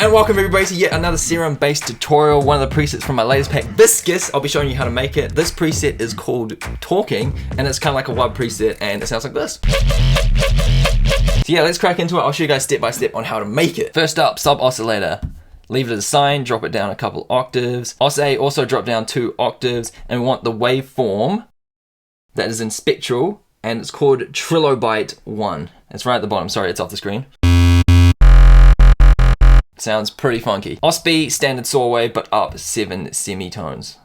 And welcome everybody to yet another serum based tutorial, one of the presets from my latest pack, Viscous. I'll be showing you how to make it. This preset is called Talking, and it's kind of like a WUB preset, and it sounds like this. So yeah, let's crack into it. I'll show you guys step by step on how to make it. First up, sub oscillator. Leave it as sine, drop it down a couple octaves. Os A also drop down 2 octaves, and we want the waveform that is in spectral, and it's called trilobite 1. It's right at the bottom, sorry, it's off the screen. Sounds pretty funky. Os B, standard saw wave, but up 7 semitones.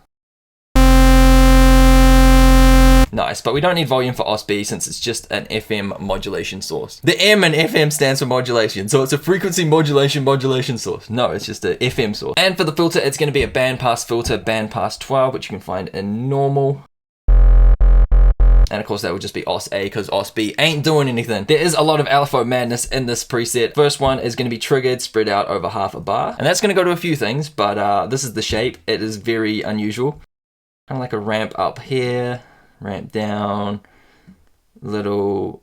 Nice, but we don't need volume for Os B since it's just an FM modulation source. The M in FM stands for modulation, so it's a frequency modulation source. No, it's just a FM source. And for the filter, it's going to be a bandpass filter, bandpass 12, which you can find in normal. And of course that would just be Os A because Os B ain't doing anything. There is a lot of LFO madness in this preset. First one is going to be triggered, spread out over half a bar. And that's going to go to a few things, but this is the shape. It is very unusual. Kind of like a ramp up here, ramp down, little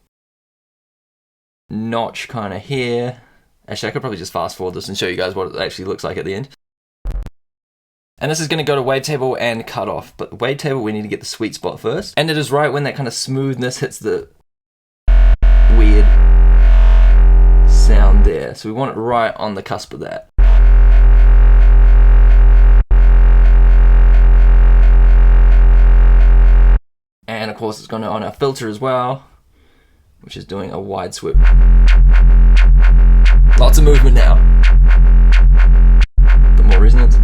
notch kind of here. Actually, I could probably just fast forward this and show you guys what it actually looks like at the end. And this is going to go to wavetable and cutoff, but the wavetable we need to get the sweet spot first. And it is right when that kind of smoothness hits the weird sound there. So we want it right on the cusp of that. And of course it's going to on our filter as well, which is doing a wide swoop. Lots of movement now. Bit more resonance.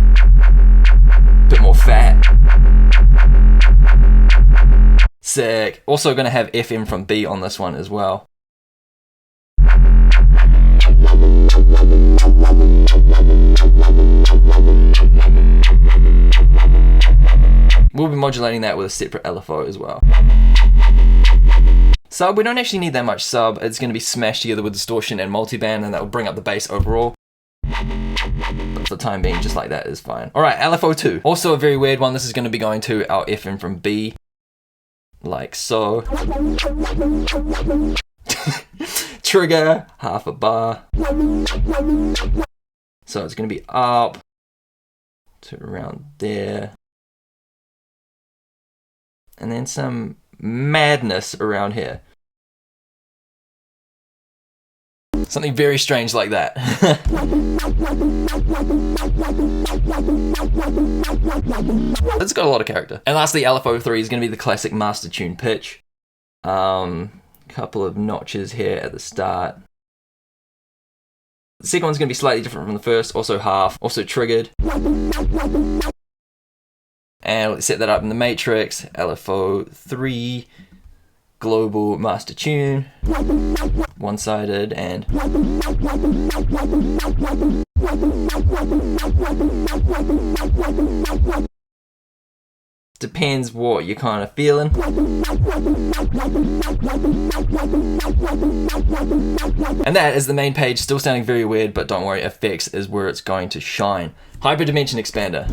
Bit more fat. Sick. Also going to have FM from B on this one as well. We'll be modulating that with a separate LFO as well. Sub, we don't actually need that much sub. It's going to be smashed together with distortion and multiband, and that will bring up the bass overall. But for the time being, just like that is fine. Alright, LFO 2. Also a very weird one. This is going to be going to our FM from B. Like so. Trigger, half a bar. So it's going to be up to around there. And then some madness around here. Something very strange like that. It's got a lot of character. And lastly, LFO 3 is going to be the classic master tune pitch. Couple of notches here at the start. The second one's going to be slightly different from the first, also half, also triggered. And let's set that up in the matrix. LFO 3, global master tune, one-sided, and depends what you're kind of feeling. And that is the main page, still sounding very weird, but don't worry, effects is where it's going to shine. Hyperdimension expander.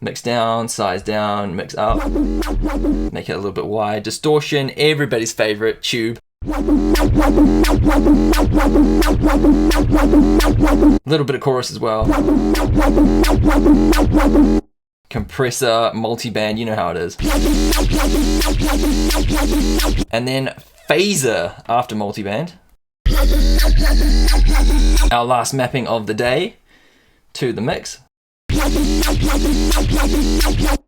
Mix down, size down, mix up. Make it a little bit wide. Distortion, everybody's favorite, tube. Little bit of chorus as well. Compressor, multiband, you know how it is. And then phaser after multiband. Our last mapping of the day to the mix.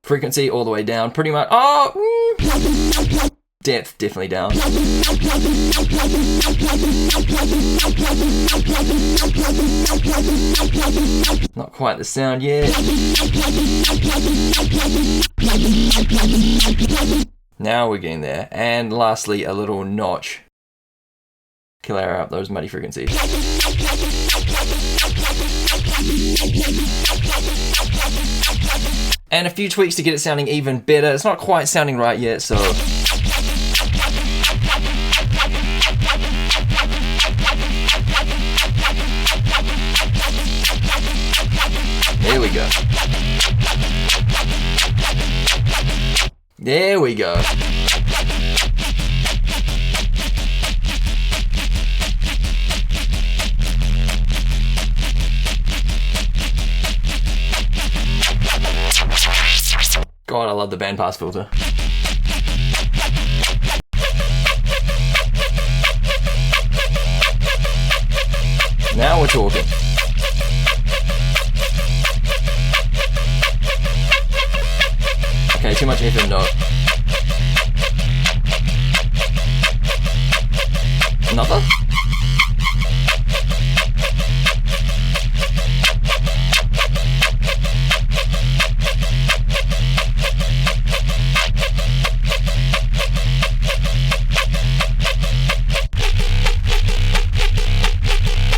Frequency all the way down, pretty much. Oh! Depth definitely down. Not quite the sound yet. Now we're getting there. And lastly, a little notch. Clear up those muddy frequencies. And a few tweaks to get it sounding even better. It's not quite sounding right yet, so there we go. There we go. God, I love the bandpass filter. Now we're talking. Okay, too much FM note. Another?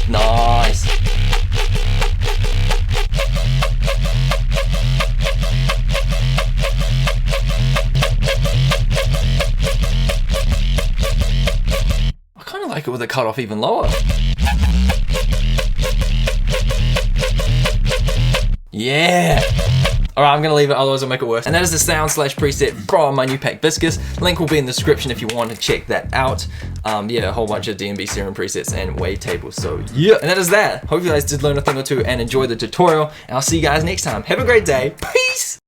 Nice. I kind of like it with it cut off even lower. Yeah. Alright, I'm going to leave it, otherwise I'll make it worse. And that is the sound slash preset from my new pack Viscous. Link will be in the description if you want to check that out. Yeah, a whole bunch of DNB serum presets and wavetables. So yeah, and that is that. Hope you guys did learn a thing or two and enjoy the tutorial. And I'll see you guys next time. Have a great day. Peace!